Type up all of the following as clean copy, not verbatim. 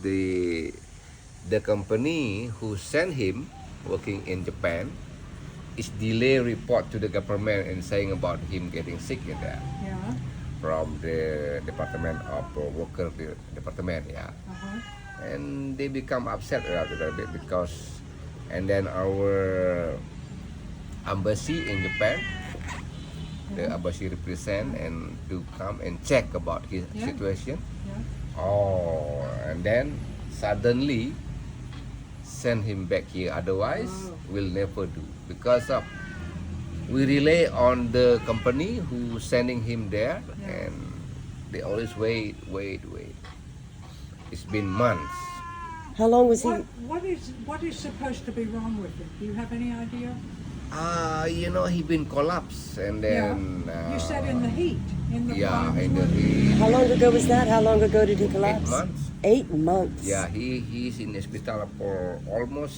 the the company who sent him working in Japan is delay report to the government and saying about him getting sick in there Yeah. from the Department of Worker Department, yeah. And they become upset a little bit because, and then our embassy in Japan, the embassy represent and to come and check about his Yeah. situation. Yeah. Oh, and then suddenly send him back here. Otherwise, we'll never do because of we rely on the company who sending him there, Yeah. and they always wait. It's been months. How long was he? What is supposed to be wrong with him? Do you have any idea? He been collapsed and then. You said in the heat. In the Yeah, flames in the were- heat. How long ago was that? How long ago did he collapse? 8 months. 8 months. Yeah, he's in hospital for almost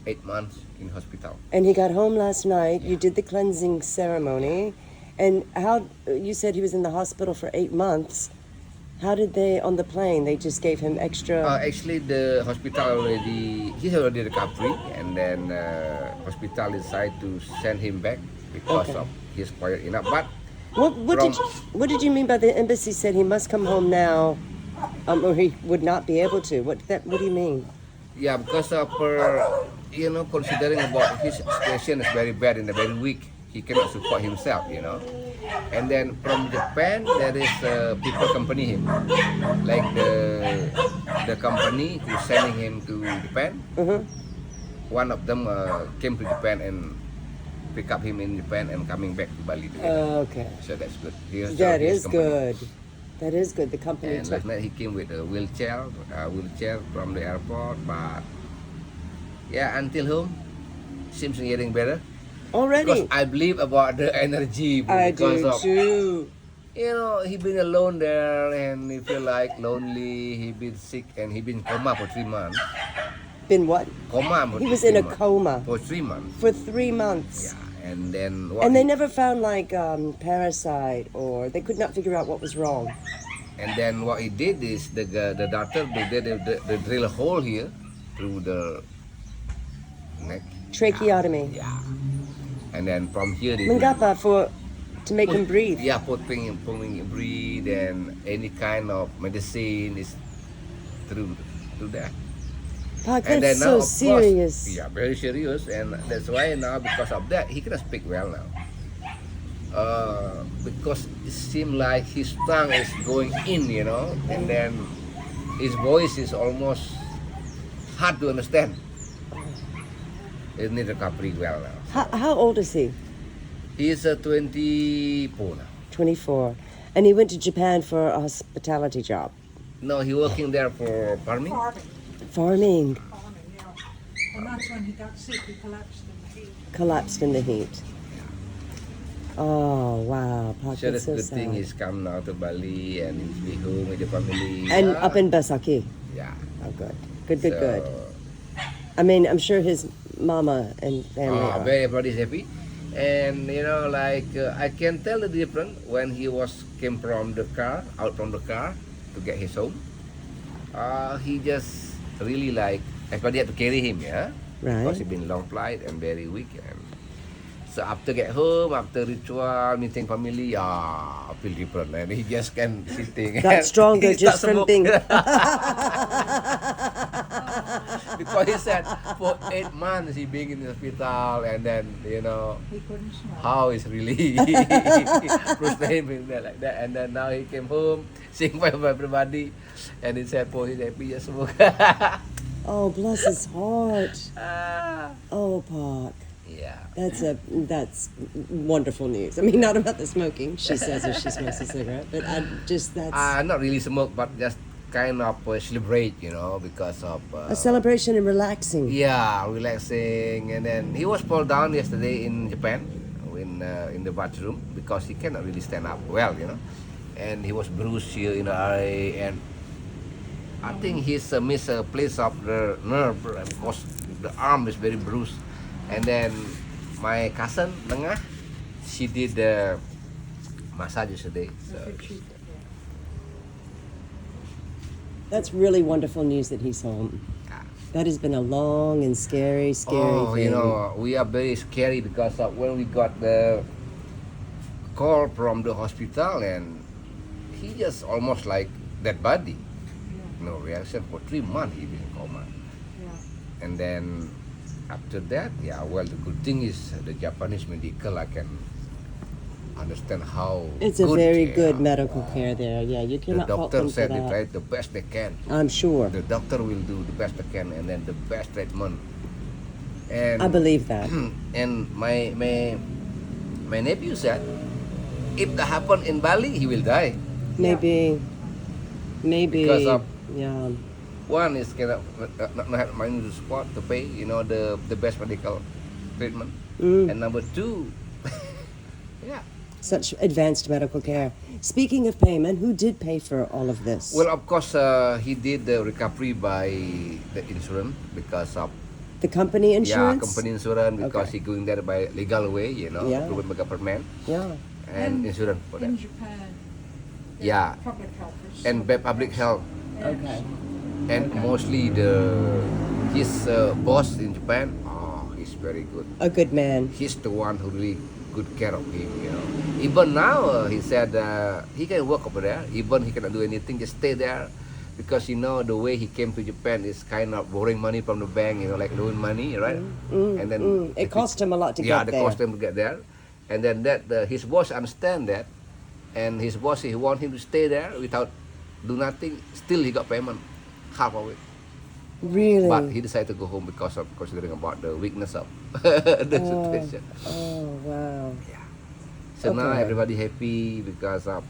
8 months in hospital. And he got home last night. You did the cleansing ceremony. And how, you said he was in the hospital for 8 months. How did they, on the plane, they just gave him extra? Actually, the hospital he's already recovery, and then hospital decided to send him back because Okay. of his quiet enough. But What did you mean by the embassy said he must come home now, or he would not be able to? What do you mean? yeah, because of considering about his situation is very bad and very weak, he cannot support himself. And then from Japan, there is people accompany him, like the company who's sending him to Japan. One of them came to Japan and pick up him in Japan and coming back to Bali together. Okay. So that's good. That is good. That is good. The company And took. last night he came with a wheelchair from the airport, but yeah, until home, seems getting better. Already. Because I believe about the energy. I Because do of, too. he been alone there and he feel like lonely. He been sick and he been coma for 3 months. Been what? Coma. He was in a coma for 3 months. for 3 months. Yeah, and then And they never found like parasite, or they could not figure out what was wrong. And then what he did is the doctor did the drill a hole here through the neck. Tracheotomy. Yeah. And then from here they Mengapa to make him breathe. yeah, putting him breathe, and any kind of medicine is through that. Pak, And then that's now, so of serious. course, yeah, very serious, and that's why now because of that he cannot speak well now. Because it seems like his tongue is going in, and then his voice is almost hard to understand. He need recovery well now. How old is he? He is 24 now. 24. And he went to Japan for a hospitality job. No, he working there for farming. Farming. Yeah. And that's when he got sick. He collapsed in the heat. Collapsed in the heat. Oh, wow. Pak, So that's the so good thing sad. is come now to Bali and he's be home with the family. And Yeah. up in Besaki. Yeah. Oh, good. Good. So, I mean, I'm sure his mama and family are. everybody's happy. And I can tell the difference when he came from the car, out from the car to get his home. He just really everybody had to carry him, yeah. Right. Because he been long flight and very weak. And so after get home, after ritual, meeting family, feel different. And he just can sitting. Got stronger He just start from smoke. being. Because he said for 8 months he being in the hospital, and then He couldn't smoke. how is really frustrating like that. And then now he came home, sing for everybody, and he said for his happy just smoke. Oh, bless his heart. Ah, Oh, Pak. yeah. That's wonderful news. I mean, not about the smoking. She says if she smokes a cigarette, but that's Not really smoke, but just kind of celebrate, because of a celebration and relaxing. yeah, relaxing. And then he was fall down yesterday in Japan, in the bathroom, because he cannot really stand up well, and he was bruised here in the eye, and I think he's missed a place of the nerve because the arm is very bruised. And then my cousin Nengah, she did the massage yesterday. So That's really wonderful news that he's home. That has been a long and scary Oh, thing. you know, we are very scary because when we got the call from the hospital and he just almost like dead body. No reaction for 3 months he been in coma. Yeah. And then after that, yeah, well, the good thing is the Japanese medical, I can understand how It's a very they good are. medical care there. Yeah, you The cannot fault doctor them for said they that. tried the best they can. I'm sure. The doctor will do the best they can, and then the best treatment. And I believe that. and my nephew said, if that happen in Bali, he will die. Maybe. Because of- Yeah. One is cannot not have money to support to pay, you know, the best medical treatment. Mm. And number two, yeah. Such advanced medical care. Speaking of payment, who did pay for all of this? Well, of course, he did the recovery by the insurance because of the company insurance? yeah, company insurance because Okay. he going there by legal way, you know, Yeah. approved by government Yeah. and And insurance for that. In Japan. there's Yeah. Public health. is And so by public health Okay. and Okay. mostly his boss in Japan. Oh, he's very good. A good man. He's the one who really good care of him, you know. Even now, he said he can work over there. Even he cannot do anything, just stay there. Because, you know, the way he came to Japan is kind of borrowing money from the bank, you know, like loan money, right? And then It cost him a lot to yeah, get the there. cost him to get there. And then his boss understand that. And his boss, he want him to stay there without do nothing. Still, he got payment, half of it. Really? But he decided to go home because of considering about the weakness of the situation. Oh, wow. So now Okay. everybody happy because of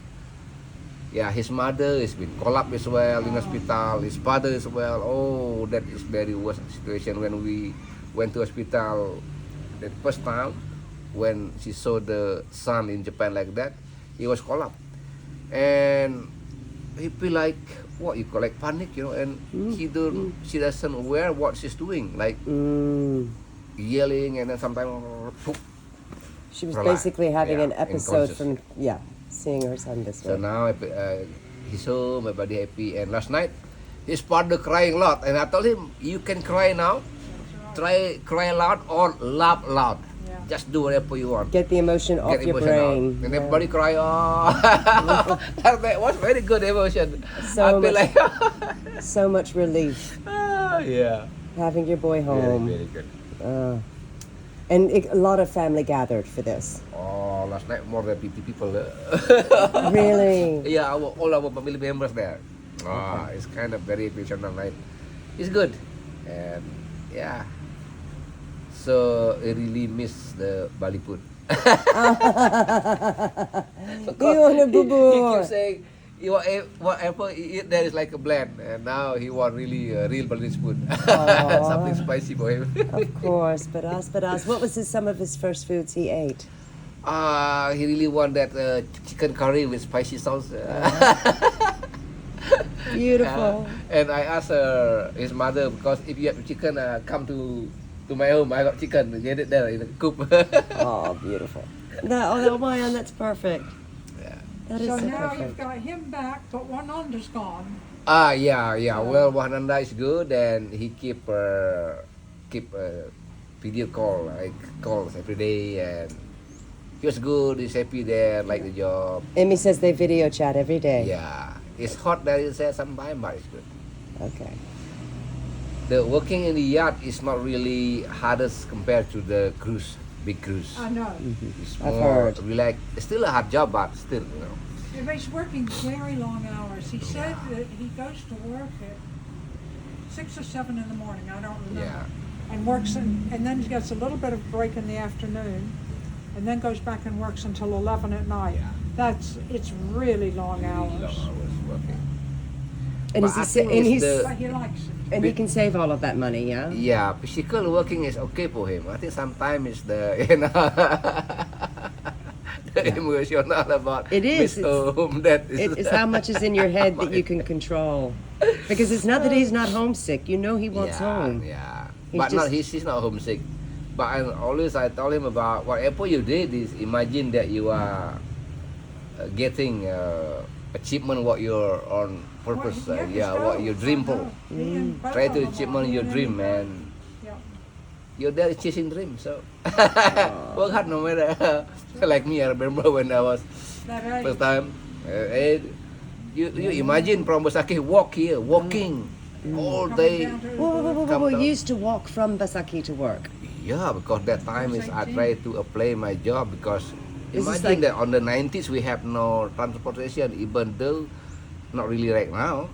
his mother has been collapsed as well in hospital. His father as well. Oh, that is very worst situation when we went to hospital the first time when she saw the son in Japan like that. He was collapsed and he feel like what you call like panic, you know, and she doesn't aware what she's doing, like Mm. yelling and then sometimes She was Relax. basically having Yeah, an episode unconscious. from, seeing her son this So way. now he's home, everybody happy. And last night, his father crying a lot. And I told him, you can cry now. Cry loud or laugh loud. Yeah. Just do whatever you want. Get the emotion off Get your emotion out. brain. And Yeah. everybody cry, oh. That was very good emotion. So I feel much- like, So much relief yeah. having your boy Very, home. very good. And a lot of family gathered for this. Oh, last night more than 50 people. Really? Yeah, all our family members there. It's kind of very emotional night. It's good, and yeah. So I really miss the Bali food. You wanna He bubur. keeps saying, whatever he eat there is like a blend, and now he want really real Balinese food, something spicy for him. Of course, but us. What was some of his first foods he ate? He really want that chicken curry with spicy sauce. Beautiful. And I asked his mother, because if you have chicken, come to my home. I got chicken. Get it there in the coop. Oh, beautiful. Oh, man, that's perfect. Yeah. That is So so now you've perfect. got him back, but Wananda's gone. Yeah. Well, Wahananda is good, and he keep video call, like calls every day, and he was good. He's happy there, like the job. Amy says they video chat every day. Yeah, it's hot there. He said sometimes, but it's good. Okay. The working in the yacht is not really hardest compared to the cruise, big cruise. I know. It's I've more heard. relaxed. It's still a hard job, but still, you know. Yeah, but he's working very long hours. He said that he goes to work at 6 or 7 in the morning. I don't remember. Yeah. And works and then he gets a little bit of break in the afternoon, and then goes back and works until 11 at night. Yeah. It's really long hours. Long hours working. And, But is he I sa- think and it's he's the- But he likes it. and he can save all of that money, yeah? Yeah, physical working is okay for him. I think sometimes it's the the emotional about It is. miss home. That is It's how much is in your head that you can control. Because it's not that he's not homesick. You know he wants home. Yeah, He's but not just- he's not homesick. But I told him about whatever you did is imagine that you are getting achievement what you're on purpose, Well, what your dream for. Try to achievement your dream, man. Yeah. You're there chasing dream, so work hard no matter. Like me, I remember when I was That age. first time. You imagine from Besakih walking all day. Coming down to Whoa, Come down. you used to walk from Basaki to work. Yeah, because that time is I 18. try to apply my job because This is imagine like- that on the 90s we have no transportation, even though not really right now.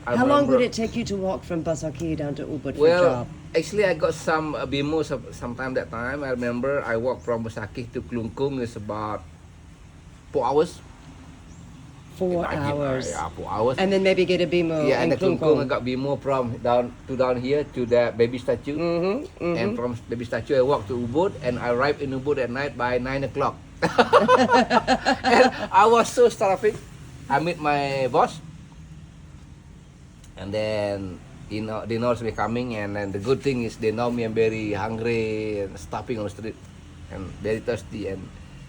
I How long would remember- it take you to walk from Basaki down to Ubud for a Well, job? actually I got some BMO sometime that time. I remember I walked from Besakih to Klungkung is about 4 hours. 4 Imagine, hours. Yeah, 4 hours. And then maybe get a BMO Yeah, in and the Klungkung I Klungkung. got BMO from down here to the baby statue. And from baby statue, I walked to Ubud and I arrived in Ubud at night by 9 o'clock. And I was so starving. I meet my boss. And then, they know me coming. And then the good thing is they know me I'm very hungry and stopping on the street. And very thirsty. And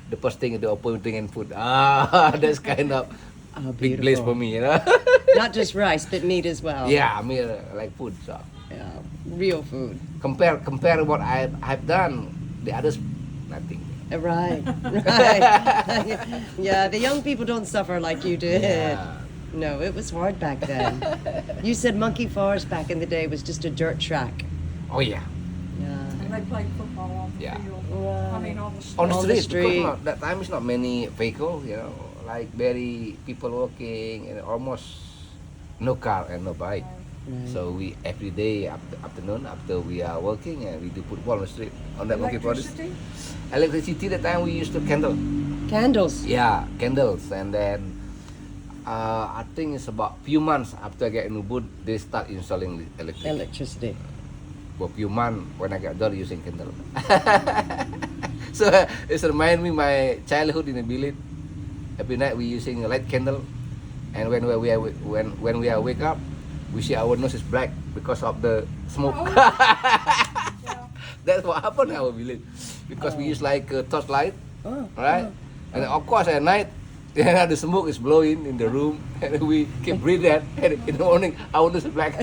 the first thing is they open drinking food. That's kind of big place for me, you know. Not just rice, but meat as well. Yeah, I mean, like food. So. Yeah, real food. Compare what I've done, the others nothing. Right, right. Yeah, the young people don't suffer like you did. Yeah. No, it was hard back then. You said Monkey Forest back in the day was just a dirt track. Oh yeah, Yeah. And they played football on the Yeah. field. Right. I mean, on the on the On street. the street, because street. that time is not many vehicle, like very people walking and almost no car and no bike. So we every day afternoon after we are working and we do football on the street on that Monkey Forest. Electricity? Electricity that time we used to candle. Candles. Yeah, candles, and then I think it's about few months after I get in Ubud, they start installing the electricity. Electricity. For few months when I got done using candle. So it remind me my childhood in the village. Every night we using a light candle, and when we are wake up, we see our nose is black because of the smoke. Oh. Yeah. That's what happened in our village because we use like a torchlight, Oh, right? And of course at night, the smoke is blowing in the room, and we keep breathing that. And in the morning, our nose is black.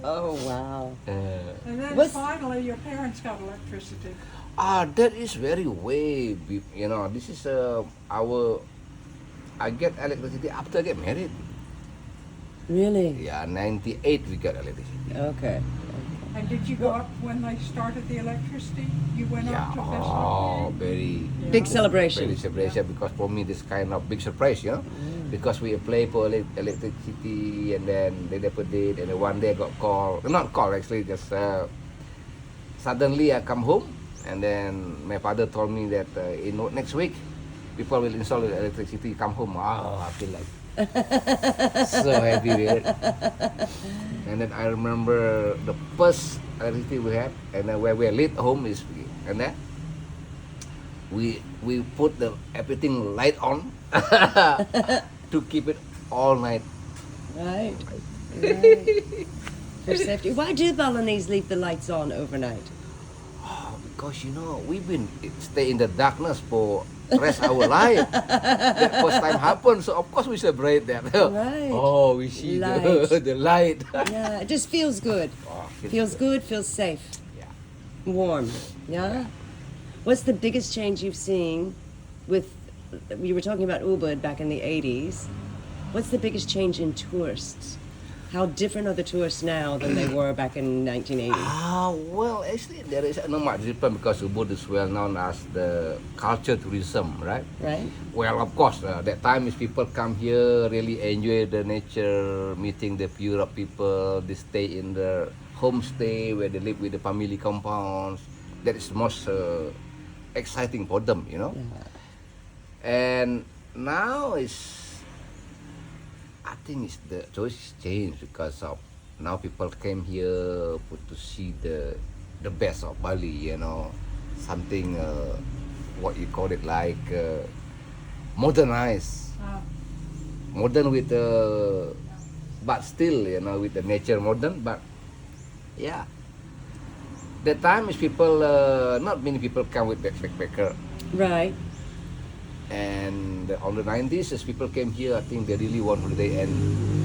oh wow. And then What's- finally, your parents got electricity. That is very way, this is I get electricity after I get married. Really? Yeah, 98 we got electricity. Okay. And did you go up when they started the electricity? You went Yeah, up to Vespa? very Big celebration. celebration because for me this kind of big surprise, because we apply for electricity and then they put it and then one day I got called, not call actually, just suddenly I come home and then my father told me that next week people will install the electricity, come home. I feel like so happy with it. And then I remember the first electricity we had, and then where we lit home is, and then we put everything light on to keep it all night. Right. Right. For safety. Why do Balinese leave the lights on overnight? Because we've been stay in the darkness for rest our life. That first time happened, so of course we celebrate that. Right. Oh, we see Light. the light. Yeah, it just feels good. Oh, Feels good, feels safe. Yeah. Warm. Yeah? What's the biggest change you've seen with, you were talking about Ubud back in the 80s. What's the biggest change in tourists? How different are the tourists now than they were back in 1980? Well, actually, there is not much difference because Ubud is well known as the culture tourism, right? Right? Well, of course, that time is people come here, really enjoy the nature, meeting the pure people. They stay in the homestay where they live with the family compounds. That is most exciting for them, Yeah. And now I think it's the choice changed because of now people came here to see the best of Bali, something what you call it like modernized, modern with but still with the nature modern, but yeah. The time is people not many people come with backpacker. Right. And on the 90s, as people came here, I think they really want holiday, and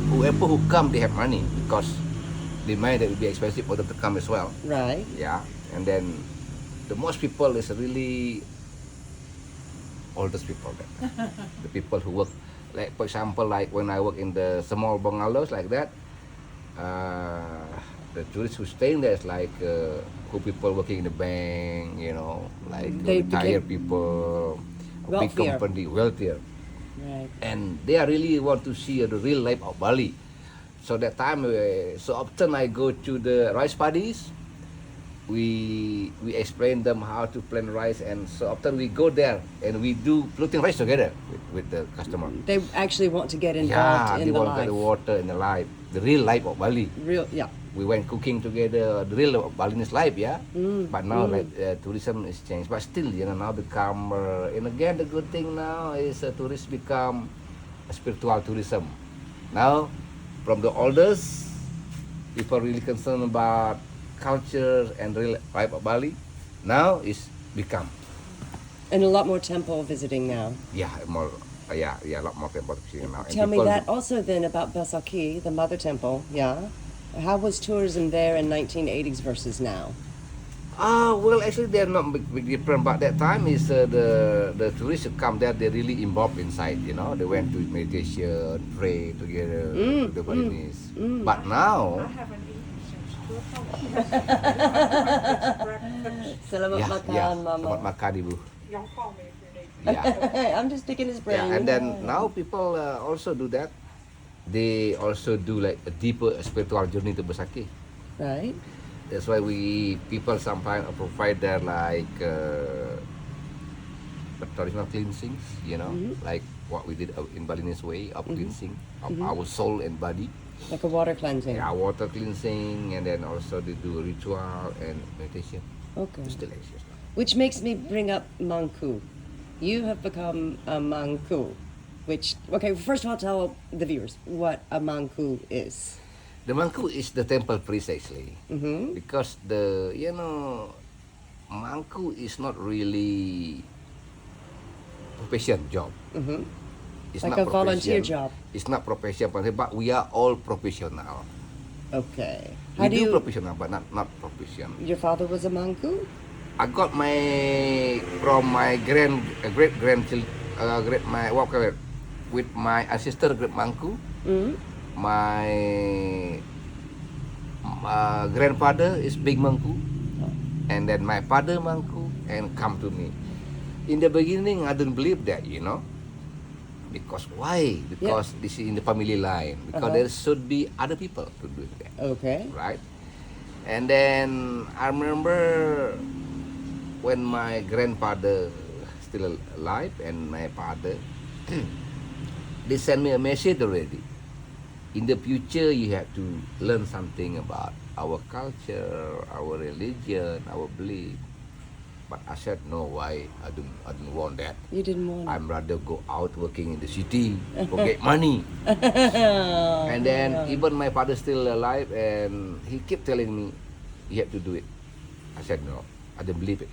whoever who come, they have money because they mind that it will be expensive for them to come as well. Right. Yeah, and then the most people is really oldest people. The people who work, like for example, like when I work in the small bungalows like that, the tourists who stay in there is like who people working in the bank, you know, like They retired became people, a big wealthier. company, wealthier, Right. and they are really want to see the real life of Bali. So that time, so often I go to the rice paddies. We explain them how to plant rice, and so often we go there and we do floating rice together with the customer. They actually want to get Yeah, involved they in the want to get life. the water in the life, the real life of Bali. Real, yeah. We went cooking together, the real Balinese life, yeah. But now, like tourism is changed, but still, you know, now become, and again, the good thing now is tourists become a spiritual tourism. Now, from the oldest, people really concerned about culture and real life of Bali. Now is become, And a lot more temple visiting now. yeah, more, a lot more people visiting now. And Tell me people- that also then about Besaki, the mother temple, yeah? How was tourism there in 1980s versus now? Well, actually, they're not big different. But that time is the tourists who come there, they really involved inside. You know, they went to meditation, pray together with the Balinese. But now, I haven't eaten since 2 o'clock. Breakfast. Selamat makan, Mama. Selamat makan, Ibu. Y'all call me if you need me. Yeah, I'm just picking his brain. yeah. And then now people also do that. They also do like a deeper spiritual journey to Besaki. Right? That's why people sometimes provide there like traditional cleansings, you know, like what we did in Balinese way of cleansing of our soul and body. Like a water cleansing. Yeah, water cleansing, and then also they do ritual and meditation. Okay. Still exists. Which makes me bring up Mangku. You have become a Mangku, which, okay, first of all, tell the viewers what a Mangku is. The Mangku is the temple priest actually, because Mangku is not really profession job. It's Like not a volunteer profession. job. It's not profession, but we are all professional. Okay. We How do do you, professional, but not profession. your father was a Mangku? I got from my great grandchildren, with my ancestor great Mangku. My grandfather is big Mangku, and then my father Mangku, and come to me. In the beginning, I didn't believe that, you know, because why? Because this is in the family line. Because there should be other people to do that, Okay. right? And then I remember when my grandfather still alive and my father, they sent me a message already. In the future, you have to learn something about our culture, our religion, our belief. But I said no. Why? I don't want that. You didn't want I'm rather go out working in the city to get money. And then even my father still alive, and he kept telling me, you have to do it. I said no. I don't believe it,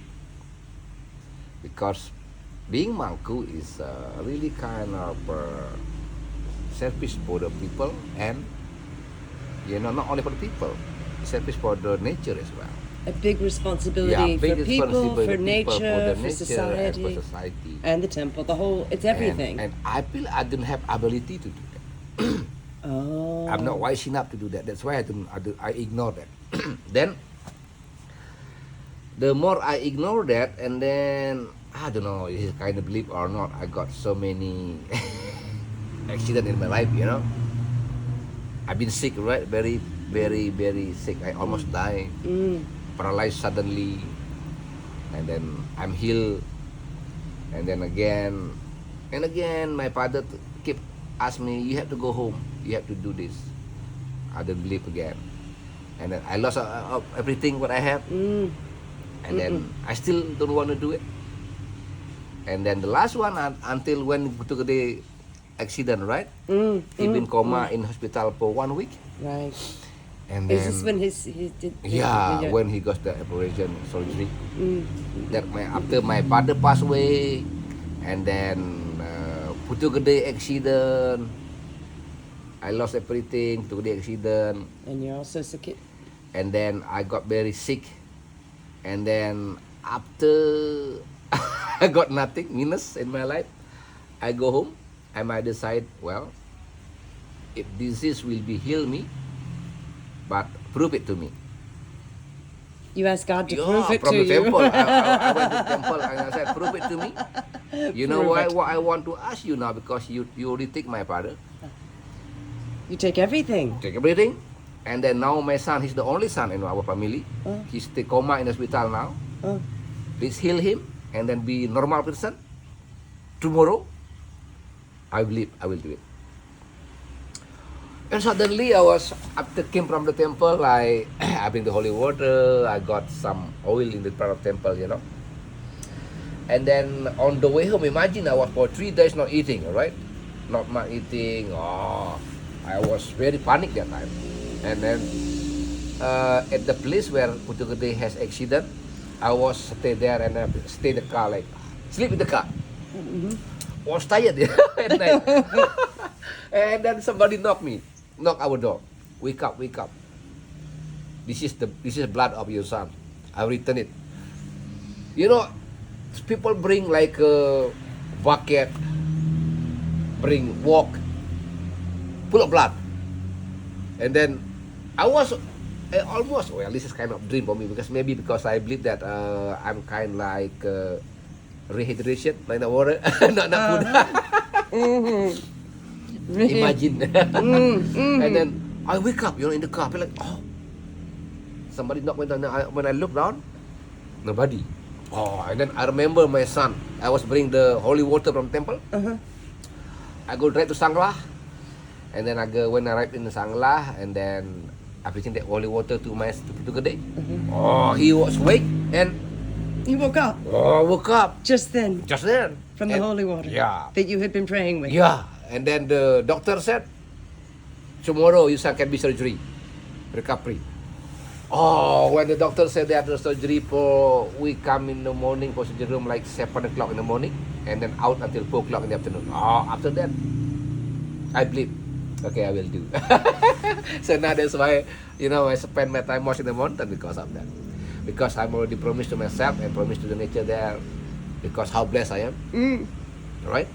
because being Mangku is really kind of selfish for the people, and not only for the people, selfish for the nature as well. a big responsibility for big people, responsibility for nature, the for nature society, and for society. and the temple. The whole, it's everything. And I feel I don't have ability to do that. Oh. I'm not wise enough to do that. That's why I ignore that. Then the more I ignore that, and then I don't know, is it kind of belief or not, I got so many accidents in my life, you know. I've been sick, right? Very, very, very sick. I almost died, paralyzed suddenly, and then I'm healed, and then again and again. My father keep ask me, you have to go home, you have to do this. I don't believe again, and then I lost everything what I have, and then I still don't want to do it. And then the last one, until when took the accident, right? He been coma in hospital for 1 week, Right. and then Is this when he did? yeah, when he got the operation surgery. That after my father passed away, And then Putu Gede accident. I lost everything. Putu Gede accident. And you're also sick. And then I got very sick. And then after I got nothing, minus in my life, I go home. I might decide, well, if disease will be heal me, but prove it to me. You asked God to Yeah, prove it from to the you. temple. I went to the temple and I said, prove it to me. You know Prove why? it. What I want to ask you now, because you already take my father, You take everything. take everything, and then now my son, he's the only son in our family. Oh. He's the coma in hospital now. Oh. Please heal him and then be normal person. Tomorrow, I believe I will do it. And suddenly after came from the temple, I bring the holy water, I got some oil in the front of temple, you know. And then on the way home, imagine I was for 3 days not eating, right? Not much eating. Oh, I was very panic that time. And then at the place where Putu Gede has accident, I was stay there and stay in the car, like sleep in the car. Was tired at night. And then somebody knock our door. Wake up, wake up. This is blood of your son. I return it. You know, people bring like a bucket, bring wok, full of blood. And then I was almost, well, this is kind of dream for me, because I believe that I'm kind like rehydration, like the water, not food. Imagine. And then I wake up, in the car, I feel like, oh, somebody knocked me down. When I look down, nobody. Oh, and then I remember my son. I was bringing the holy water from temple. I go right to Sanglah, and then when I arrived in Sanglah, and then I bring that holy water to my Putu Gede. Oh, he was awake, and You woke up woke up just then just then from the And- holy water Yeah, that you had been praying with. yeah. And then the doctor said, tomorrow your son can be surgery, recovery. Oh, when the doctor said they have the surgery we come in the morning for surgery room like 7 o'clock in the morning, and then out until 4 o'clock in the afternoon. Oh, after that, I believe, okay, I will do. So now that's why, I spend my time watching the mountain because of that. Because I'm already promised to myself and promised to the nature there, because how blessed I am, right?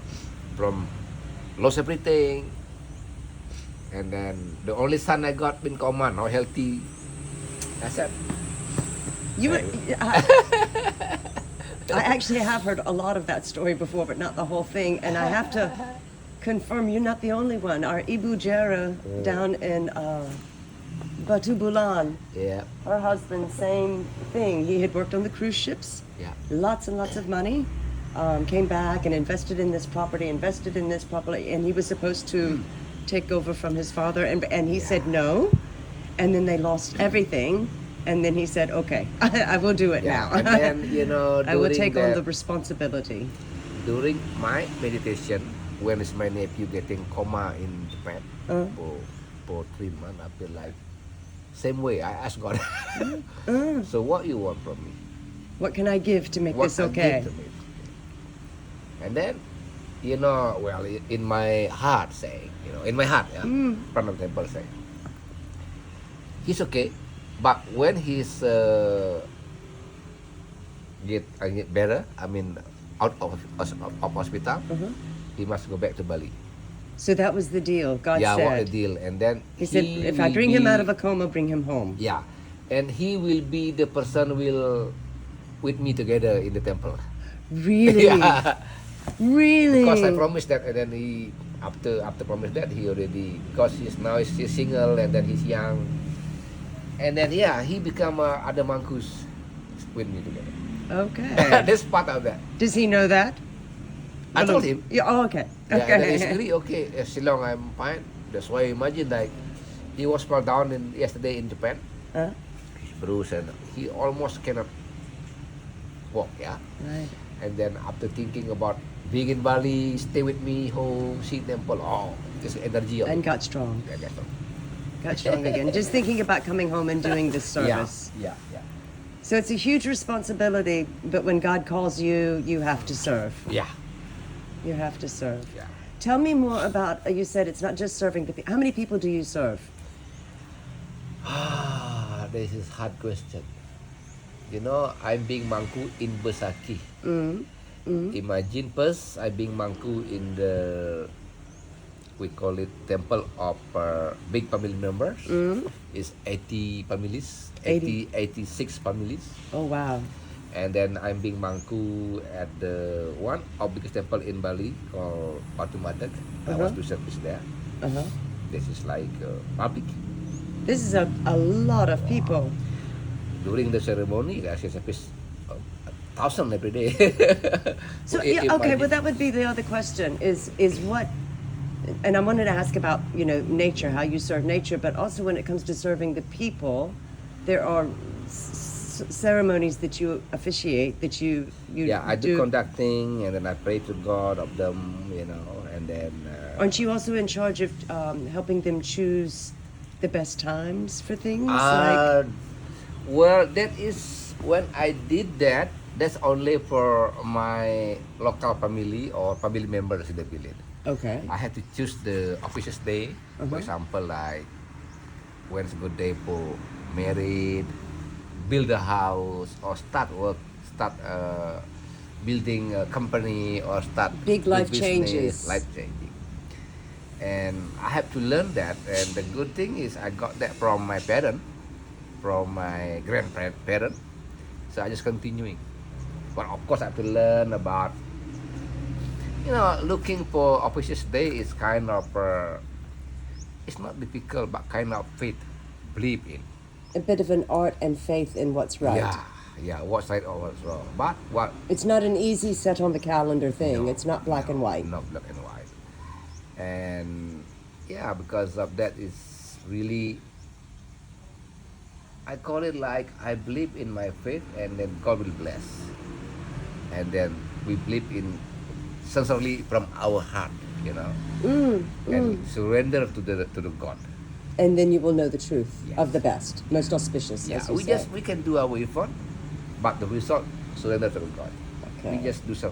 From lost everything, and then the only son I got been coma, now healthy. I said, You were, I actually have heard a lot of that story before, but not the whole thing. And I have to confirm you're not the only one. Our Ibu Jera down in Batu Bulan, yeah, her husband, same thing. He had worked on the cruise ships, yeah, lots and lots of money. Came back and invested in this property, and he was supposed to take over from his father, and he said no, and then they lost everything, and then he said, okay, I will do it yeah. now. And then I will during take on that- the responsibility. during my meditation, when is my nephew getting coma in Japan for 3 months, I feel like same way I asked God. So what you want from me? What can I give to make What this I okay? give to me? And then, well, in my heart saying, in my heart, front of the temple saying, he's okay, but when he's get better, I mean, out of hospital, he must go back to Bali. So that was the deal. God Yeah, what a said. deal. And then He said, if I will bring him be- out of a coma, bring him home. yeah, and he will be the person with me together in the temple. Really? Yeah. Really? Because I promised that, and then he after promise that he already, because he's single, and then he's young, and then he become other monkus with me together. Okay. That's part of that. Does he know that? I told him. Yeah, oh, okay. Yeah, and then Okay. he's really okay. As long I'm fine. That's why imagine like he was fall down yesterday in Japan. Huh? He's bruised and he almost cannot walk. Yeah. Right. And then after thinking about being in Bali, stay with me home, see temple. Oh, this energy. Of And it. got strong. Yeah, that's all. Got strong again. Just thinking about coming home and doing this service. Yeah. So it's a huge responsibility, but when God calls you, you have to serve. Yeah. You have to serve. Yeah. Tell me more about. You said it's not just serving the people. How many people do you serve? This is hard question. You know, I'm being mangku in Besaki. Imagine first I being mangku in the, we call it temple of big family members. It's 80 families, 86 families. Oh wow. And then I'm being mangku at the one of biggest temple in Bali called Batu Madak. I was to service there. This is like public. This is a lot of people. During the ceremony, I service 1,000 every day. So If yeah, I okay, did- but that would be the other question is what, and I wanted to ask about nature, how you serve nature, but also when it comes to serving the people, there are ceremonies that you officiate that you Yeah, I do conducting, and then I pray to God of them, and then. Aren't you also in charge of helping them choose the best times for things? Like, Well, that is when I did that. That's only for my local family or family members in the village. okay, I had to choose the officious day. For example, like when's a good day for married, build a house, or start work, start building a company, or start Big do life business, changes. life changing. And I have to learn that. And the good thing is I got that from my parent, from my grandparent. So I just continuing. But of course I have to learn about, looking for auspicious day is kind of, it's not difficult, but kind of faith, believe in. a bit of an art and faith in what's right. Yeah, what's right or what's wrong. But what? It's not an easy set on the calendar thing. No, It's not black and white. Not black and white. And yeah, because of that, it's really, I call it like I believe in my faith, and then God will bless. And then we believe in sincerely from our heart, and surrender to the God. And then you will know the truth Yes. of the best, most auspicious. Yeah, as you say. we can do our effort, but the result surrender to the God. Okay. We just do so.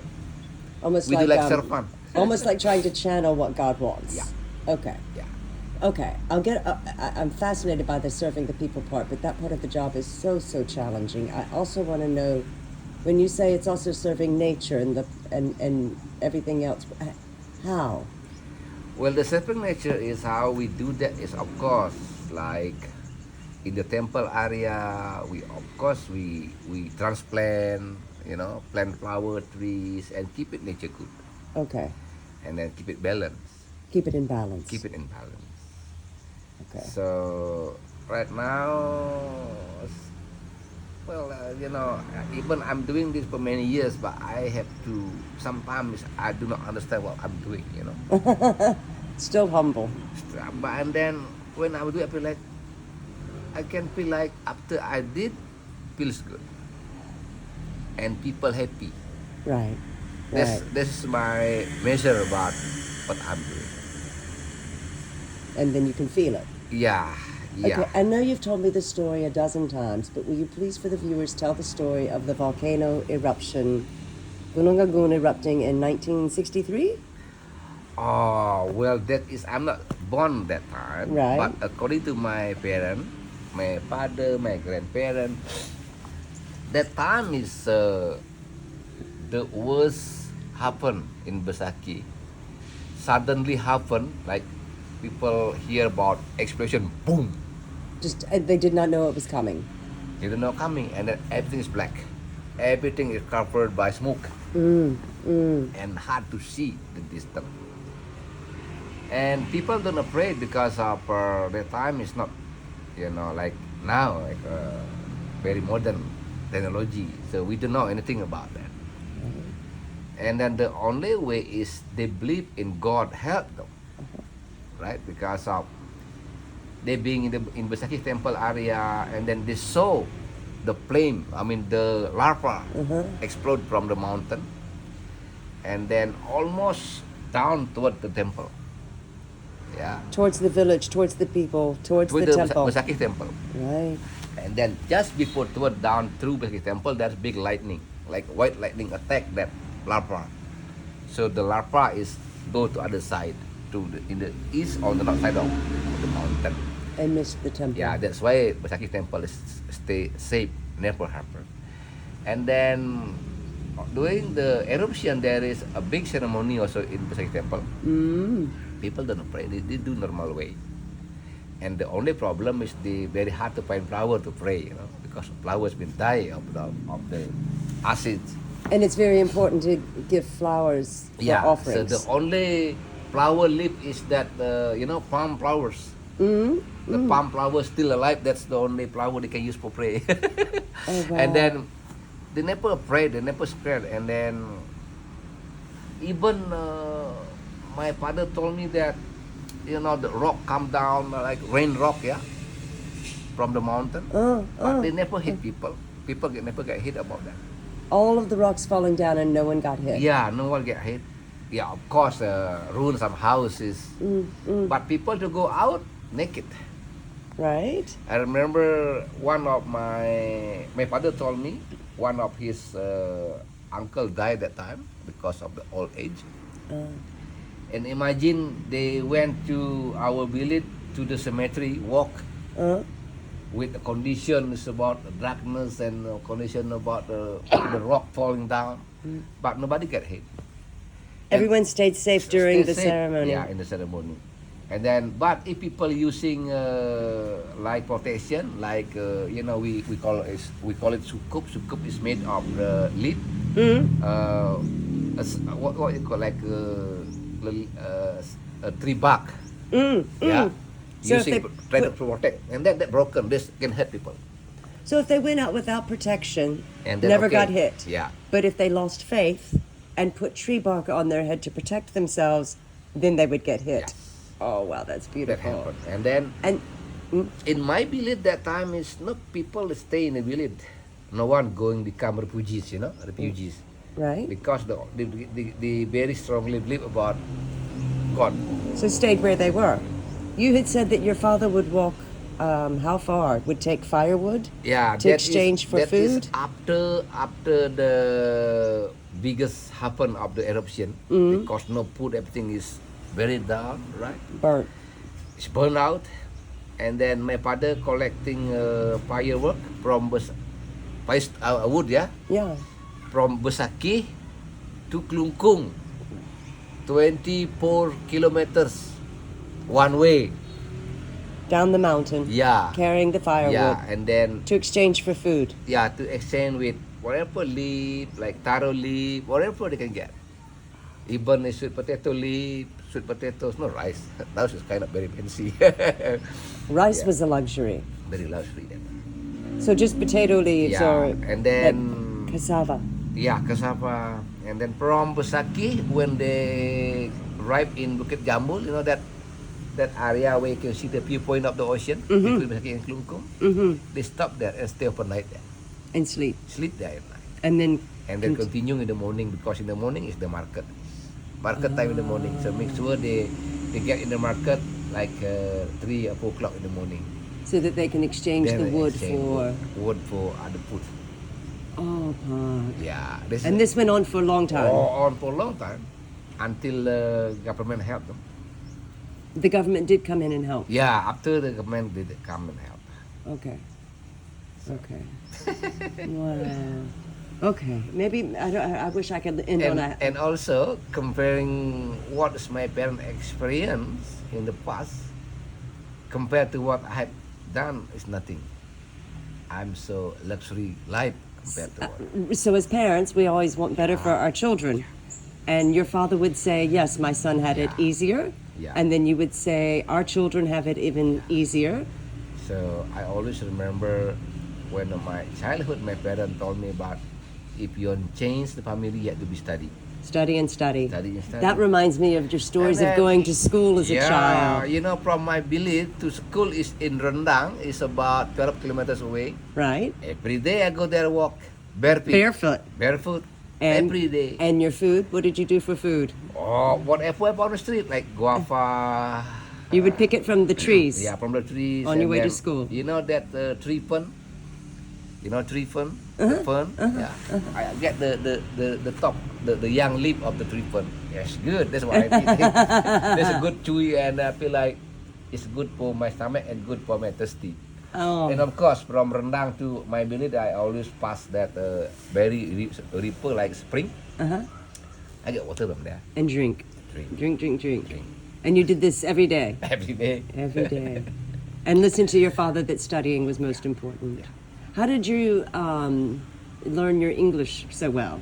Almost We like, do like servant. almost like trying to channel what God wants. Yeah. Okay. Yeah. Okay. I'm fascinated by the serving the people part, but that part of the job is so challenging. I also want to know, when you say it's also serving nature and everything else, how? Well, the serving nature is how we do that is, of course, like in the temple area, we transplant, plant flower trees and keep it nature good, Okay. and then keep it balanced, Keep it in balance. keep it in balance. Okay. So right now, well, even I'm doing this for many years, but I have to, sometimes I do not understand what I'm doing, Still humble. But and then when I do it, I can feel like after I did, feels good, and people happy. Right. That's Right. this is my measure about what I'm doing. And then you can feel it. Yeah, yeah. Okay, I know you've told me this story a dozen times, but will you please, for the viewers, tell the story of the volcano eruption, Gunung Agung erupting in 1963? Oh, well, that is, I'm not born that time. Right. But according to my parents, my father, my grandparents, that time is the worst happened in Besaki. Suddenly happened, like people hear about explosion, boom. Just they did not know it was coming. You don't know coming, and then everything is black. Everything is covered by smoke and hard to see the distance. And people don't afraid because of the time is not, like now, like very modern technology. So we don't know anything about that. And then the only way is they believe in God help them, right? Because of they being in Besaki temple area, and then they saw the flame. I mean the lava explode from the mountain, and then almost down toward the temple. Yeah, Towards the village, towards the people, towards with the the temple. Besaki temple. Right. And then just before toward down through Besaki temple, there's big lightning, like white lightning attack that lava. So the larva is go to other side, in the east or the north side of the mountain. And missed the temple. Yeah, that's why Besaki Temple is stay safe, never happen. And then during the eruption, there is a big ceremony also in Besaki Temple. Mm. People don't pray; they do normal way. And the only problem is the very hard to find flower to pray, you know, because flowers been die of the acids. And it's very important to give flowers for Yeah, offerings. so the only flower leaf is that palm flowers. Mm. The palm flower still alive. That's the only flower they can use for pray. Oh, wow. And then they never pray. They never scared. And then even my father told me that the rock come down like rain rock, yeah, from the mountain. But they never hit people. People never get hit about that. All of the rocks falling down and no one got hit. Yeah, no one get hit. Yeah, of course, ruin some houses. But people to go out naked. Right? I remember one of my father told me one of his uncle died that time because of the old age. And imagine they went to our village to the cemetery, walk with the conditions about the darkness and condition about the rock falling down, but nobody get hit. Everyone stayed safe during Stay the safe. ceremony. Yeah, in the ceremony. And then, but if people using like protection, like we call it sukup. Sukup is made of the leaf. What you call like a tree bark. Yeah. So if Using they try to protect, and then that broken, this can hurt people. So if they went out without protection, And then, never okay, got hit. Yeah. But if they lost faith and put tree bark on their head to protect themselves, then they would get hit. Yes. Oh wow, that's That beautiful. happened. And then And in my village that time is no people stay in the village. No one going become refugees, refugees. right? Because they very strongly believe about God. So stayed where they were. You had said that your father would walk how far? Would take firewood? Yeah, To exchange for that is food? after the biggest happen of the eruption, because no food, everything is very down, right? Burnt. It's burned out, and then my father collecting firework from wood, yeah, Yeah. from Besaki to Klungkung, 24 kilometers one way. Down the mountain. Yeah, Carrying the firewood. yeah, and then To exchange for food. yeah, to exchange with whatever leaf, like taro leaf, whatever they can get. Even a sweet potato leaf, sweet potatoes, no rice. That was kind of very fancy. Rice Yeah. was a luxury. Very luxury then. So just potato leaves Yeah, or and then cassava. yeah, cassava. And then from Besaki, when they arrive in Bukit Jambul, that area where you can see the viewpoint of the ocean between Besaki and Klungkung, they stop there and stay overnight there. And sleep. Sleep there at night. And then And then continue in the morning, because in the morning is the market. Market time in the morning. So make sure they get in the market like 3 or 4 o'clock in the morning. so that they can exchange Then the they wood exchange for wood for other food. oh Park. Yeah. And this went on for a long time. on for a long time until government helped them. The government did come in and help. Yeah, after the government did come and help. Okay. Okay. Wow. Okay. Maybe I wish I could end on a. And also comparing what is my parents' experience in the past compared to what I have done is nothing. I'm so luxury life compared to what. So as parents, we always want better for our children. And your father would say, yes, my son had it Yeah. easier. Yeah. And then you would say, our children have it even easier. So I always remember when my childhood, my parents told me about if you want to change the family, you have to be study. Study and study. Study and study. That reminds me of your stories And of then- going to school as a Yeah, child. from my village to school is in Rendang, is about 12 kilometers away. Right? Every day I go there walk, barefoot. Barefoot. And every day. And your food? What did you do for food? Oh, whatever on the street, like guava. You would pick it from the trees. Yeah, from the trees. On your and way to then, school. You know that tree fern? You know tree fern? The fern? Yeah. I get the top, the young leaf of the tree fern. Yes, good. That's what I eat. That's a good chewy, and I feel like it's good for my stomach and good for my thirsty. Oh. And of course, from Rendang to my village, I always pass that very river like spring. Uh-huh. I get water from there And drink. Drink. Drink. And you did this every day? every day. Every day. And listen to your father that studying was most important. How did you learn your English so well?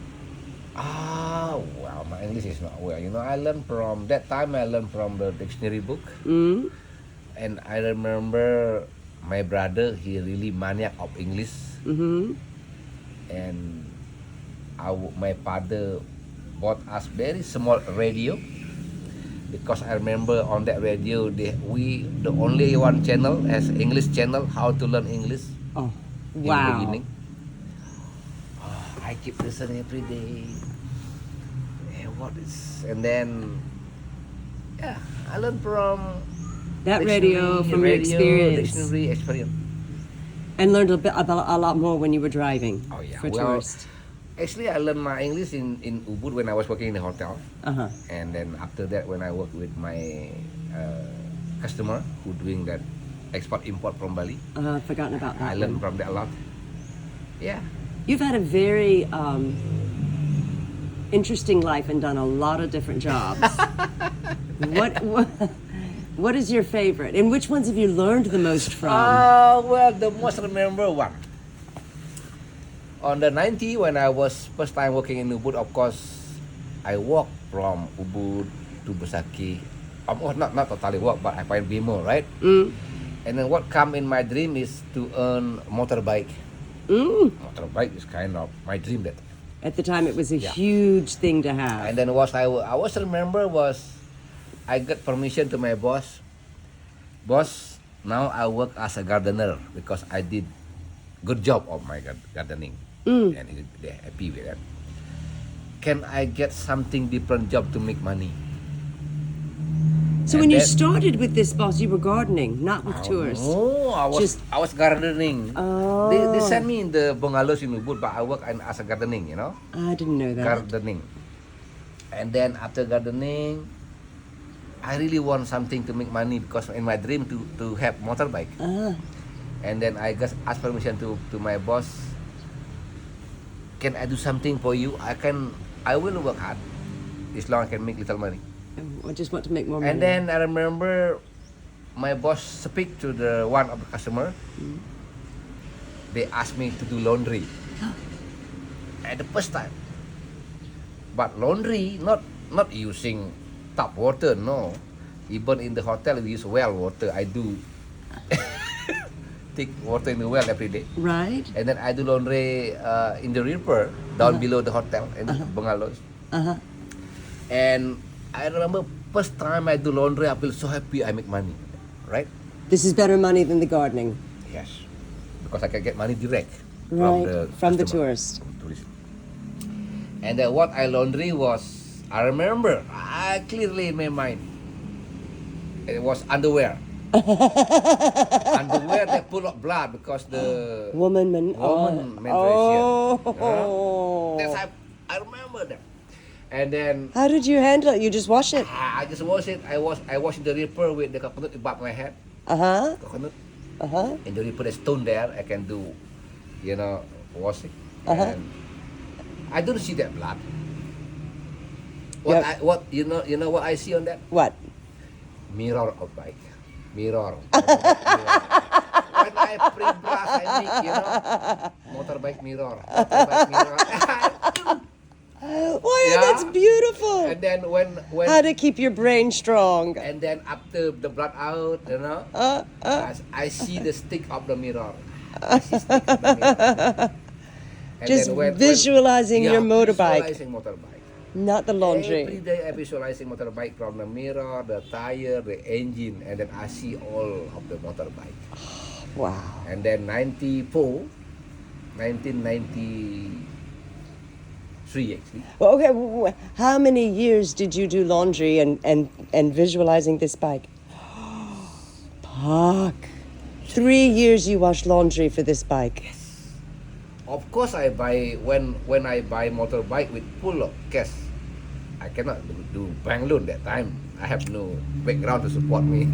Well, my English is not well. You know, I learned from that time. I learned from the dictionary book, and I remember my brother. He really maniac of English, and my father bought us very small radio, because I remember on that radio the only one channel as English channel, how to learn English. Oh, In the wow. beginning. I keep listening every day. And then, yeah, I learned from That radio, from your experience. Dictionary experience. And learned a lot more when you were driving Oh yeah. for Well, tourists. actually, I learned my English in Ubud when I was working in the hotel, Uh-huh. and then after that, when I worked with my customer who doing that export import from Bali, I've forgotten about that I learned one. from that a lot. Yeah. You've had a very interesting life and done a lot of different jobs. What is your favorite? And which ones have you learned the most from? Well, the most remember one. On the 90, when I was first time working in Ubud, of course, I walked from Ubud to Besaki. Not totally walk, but I find Bimo, right? And then what come in my dream is to earn motorbike. Motorbike is kind of my dream that. At the time, it was a Yeah. huge thing to have. And then I was remember was I got permission to my boss. Boss, now I work as a gardener because I did good job of my gardening, and they're happy with that. Can I get something different job to make money? So And when you that- started with this boss, you were gardening, not with tourists. Oh, I was gardening. Oh. They sent me in the bungalows in Ubud, but I work as a gardening, you know, I didn't know that. gardening. And then after gardening, I really want something to make money because in my dream to have motorbike. And then I just asked permission to my boss. Can I do something for you? I will work hard as long as I can make little money. I just want to make more money. And then I remember my boss speak to the one of the customer. They asked me to do laundry at the first time. But laundry not using tap water, no. Even in the hotel we use well water. I do take water in the well every day. Right? And then I do laundry in the river down below the hotel in the bungalows. And I remember first time I do laundry, I feel so happy I make money, right? This is better money than the gardening. Yes, because I can get money direct Right, from the customer, tourist. from tourist. And then what I laundry was, I remember, I clearly in my mind, it was underwear. Underwear that full of blood because the Woman menstruation. Oh. That's I remember that. And then How did you handle it? You just wash it? I just wash it. I wash in the river with the coconut above my head. Uh-huh. Coconut. Uh-huh. And the river, the stone there, I can do, washing. Uh-huh. And I don't see that blood. Yeah. You know what I see on that? What? Mirror of bike. Mirror. When I pre-brush, I make, motorbike mirror. Motorbike mirror. Oh, Yeah. that's beautiful. And then when How to keep your brain strong. and then after the blood out, I see the stick of the mirror. I see stick of the mirror. And Just then visualizing your motorbike. Visualizing motorbike. Not the Every laundry. day I visualizing motorbike from the mirror, the tire, the engine, and then I see all of the motorbike. Wow. And then 1993 actually. Well, okay, how many years did you do laundry and visualizing this bike? Park. 3 years you washed laundry for this bike. Of course, I buy when I buy motorbike with full of cash. I cannot do bank loan that time. I have no background to support me.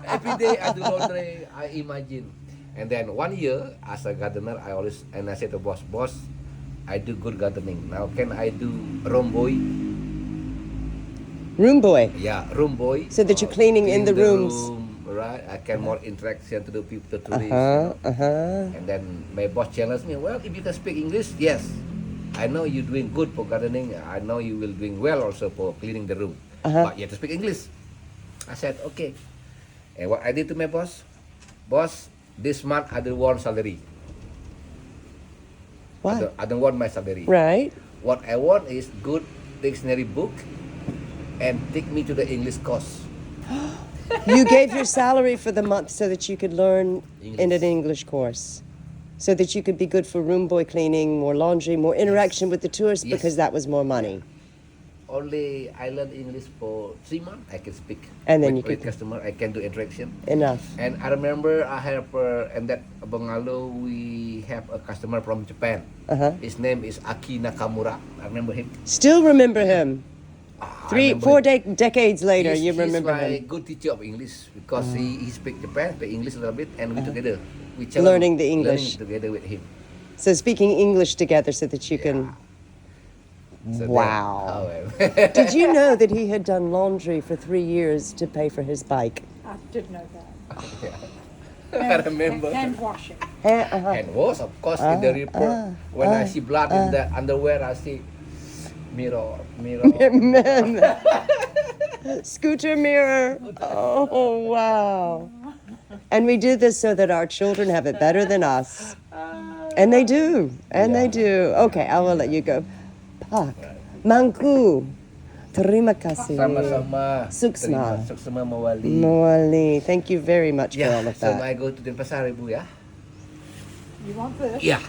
Every day I do laundry. I imagine, and then 1 year as a gardener, I said to boss, I do good gardening. Now can I do room boy? Room boy. Yeah, room boy. So that you're cleaning in the rooms. Right, I can more interaction to the people, to tourists. And then my boss challenged me. Well, if you can speak English, yes, I know you're doing good for gardening. I know you will doing well also for cleaning the room. But you have to speak English. I said okay. And what I did to my boss, this month I don't want salary. What? I don't want my salary. Right. What I want is good dictionary book and take me to the English course. You gave your salary for the month so that you could learn in an English. English course. So that you could be good for room boy cleaning, more laundry, more interaction with the tourists Yes. because that was more money. Only I learned English for 3 months. I can speak. And then with, you could- with customer. I can do interaction. Enough. And I remember I have and that Bungalow we have a customer from Japan. His name is Aki Nakamura. I remember him. Still remember him. I 3, remember 4 him. decades later, He's, you remember he's my him. good teacher of English because he speak Japan, speak English a little bit, and we together. We Learning the English. learning together with him. So speaking English together so that you can. So Wow. then, Did you know that he had done laundry for 3 years to pay for his bike? I did know that. I remember. And washing. And was of course in the report. When I see blood in the underwear, I see mirror. Man. Scooter mirror. Oh, wow. And we did this so that our children have it better than us. And they do. And they do. Okay, I will let you go. Pak, Mangku. Terima kasih. Sama-sama. Suksma. Terima- Suksma Mawali. Moali. Thank you very much for all Yeah, of so that. I go to Denpasar, Ibu ya. You want this? Yeah,